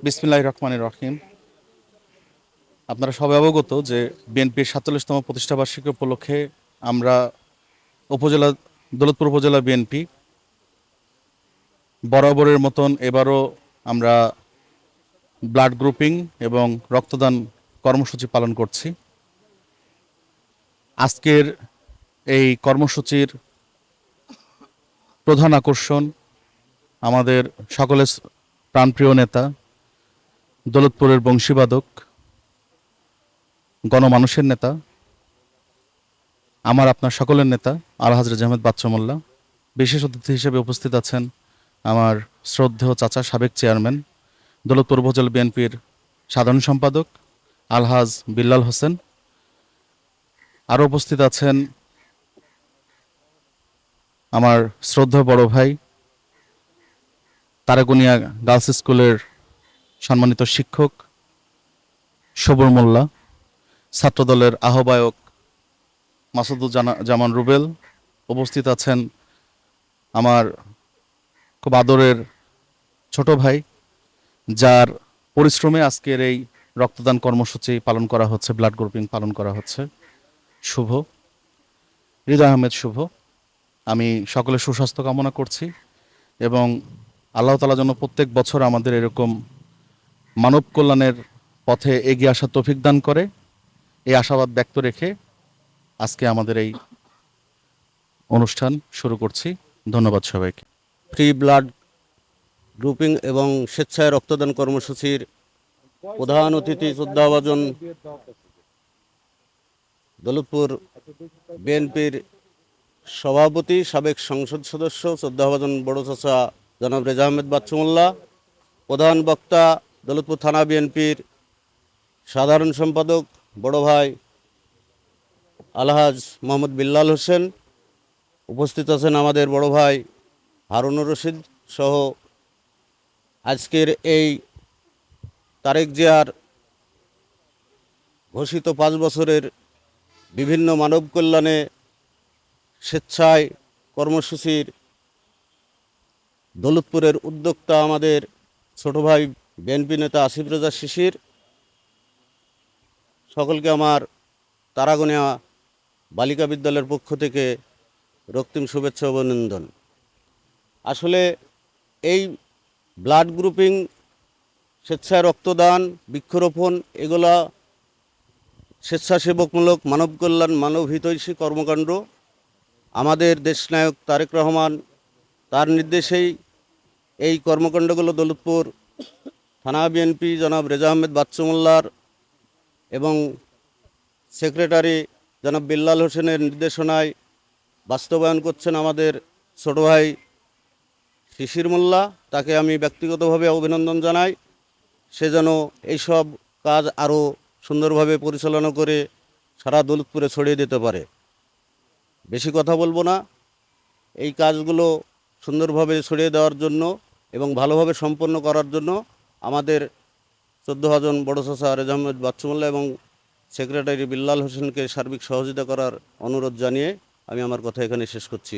বিসমিল্লাহির রহমানির রহিম। আপনারা সবাই অবগত যে বিএনপির ৪৭তম প্রতিষ্ঠাবার্ষিকী উপলক্ষে আমরা উপজেলা দৌলতপুর উপজেলা বিএনপি বরাবরের মতন এবারও আমরা ব্লাড গ্রুপিং এবং রক্তদান কর্মসূচি পালন করছি। আজকের এই কর্মসূচির প্রধান আকর্ষণ আমাদের সকলের প্রাণপ্রিয় নেতা, দৌলতপুরের বংশীবাদক, গণমানুষের নেতা, আমার আপনার সকলের নেতা আলহাজ রেজা আহমেদ বাচ্চু মোল্লা। বিশেষ অতিথি হিসেবে উপস্থিত আছেন আমার শ্রদ্ধেয় চাচা, সাবেক চেয়ারম্যান, দৌলতপুর উপজেলা বিএনপির সাধারণ সম্পাদক আলহাজ বিল্লাল হোসেন। আরও উপস্থিত আছেন আমার শ্রদ্ধেয় বড় ভাই, তারাগুনিয়া গার্লস স্কুলের সম্মানিত শিক্ষক সবুর মোল্লা, ছাত্রদলের আহ্বায়ক মাসুদুজ্জামান রুবেল। উপস্থিত আছেন আমার খুব আদরের ছোট ভাই, যার পরিশ্রমে আজকের এই রক্তদান কর্মসূচি পালন করা হচ্ছে, ব্লাড গ্রুপিং পালন করা হচ্ছে, শুভ, হৃদয় আহমেদ শুভ। আমি সকলের সুস্বাস্থ্য কামনা করছি এবং আল্লাহ তাআলা যেন প্রত্যেক বছর আমাদের এরকম মানব কল্যাণের পথে এগিয়ে আসার তৌফিক দান করে, এই আশাবাদ ব্যক্ত রেখে আজকে আমাদের এই অনুষ্ঠান শুরু করছি। ধন্যবাদ সবাইকে। ফ্রি ব্লাড গ্রুপিং এবং স্বেচ্ছায় রক্তদান কর্মসূচির প্রধান অতিথি শ্রদ্ধাভাজন দৌলতপুর বিএনপির সভাপতি, সাবেক সংসদ সদস্য শ্রদ্ধাভাজন বড় চাচা জনাব রেজা আহমেদ বাচ্চু মোল্লা, প্রধান বক্তা দৌলতপুর থানা বিএনপির সাধারণ সম্পাদক বড় ভাই আলহাজ মোহাম্মদ বিল্লাল হোসেন, উপস্থিত আছেন আমাদের বড় ভাই হারুনুর রশিদ সহ আজকের এই তারেক জিয়ার ঘোষিত 5 বছরের বিভিন্ন মানব কল্যাণে স্বেচ্ছায় কর্মসূচির দৌলতপুরের উদ্যোক্তা আমাদের ছোট ভাই বিএনপি নেতা আসিফ রেজা শিশির। সকলকে আমার তারাগনিয়া বালিকা বিদ্যালয়ের পক্ষ থেকে রক্তিম শুভেচ্ছা অভিনন্দন। আসলে এই ব্লাড গ্রুপিং, স্বেচ্ছায় রক্তদান, বৃক্ষরোপণ এগুলা স্বেচ্ছাসেবকমূলক মানব কল্যাণ, মানবহিতৈষী কর্মকাণ্ড। আমাদের দেশনায়ক তারেক রহমান তার নির্দেশেই এই কর্মকাণ্ডগুলো দৌলতপুর থানা বিএনপি জনাব রেজা আহমেদ বাচ্চু মোল্লার এবং সেক্রেটারি জনাব বিল্লাল হোসেনের নির্দেশনায় বাস্তবায়ন করছেন আমাদের ছোট ভাই শিশির মোল্লা। তাকে আমি ব্যক্তিগতভাবে অভিনন্দন জানাই। সে যেন এইসব কাজ আরও সুন্দরভাবে পরিচালনা করে সারা দৌলতপুরে ছড়িয়ে দিতে পারে। বেশি কথা বলবো না, এই কাজগুলো সুন্দরভাবে ছড়িয়ে দেওয়ার জন্য এবং ভালোভাবে সম্পন্ন করার জন্য আমাদের 14 জন বড় চাচা রেজা আহমেদ বাচ্চু মোল্লা এবং সেক্রেটারি বিল্লাল হোসেনকে সার্বিক সহযোগিতা করার অনুরোধ জানিয়ে আমি আমার কথা এখানে শেষ করছি।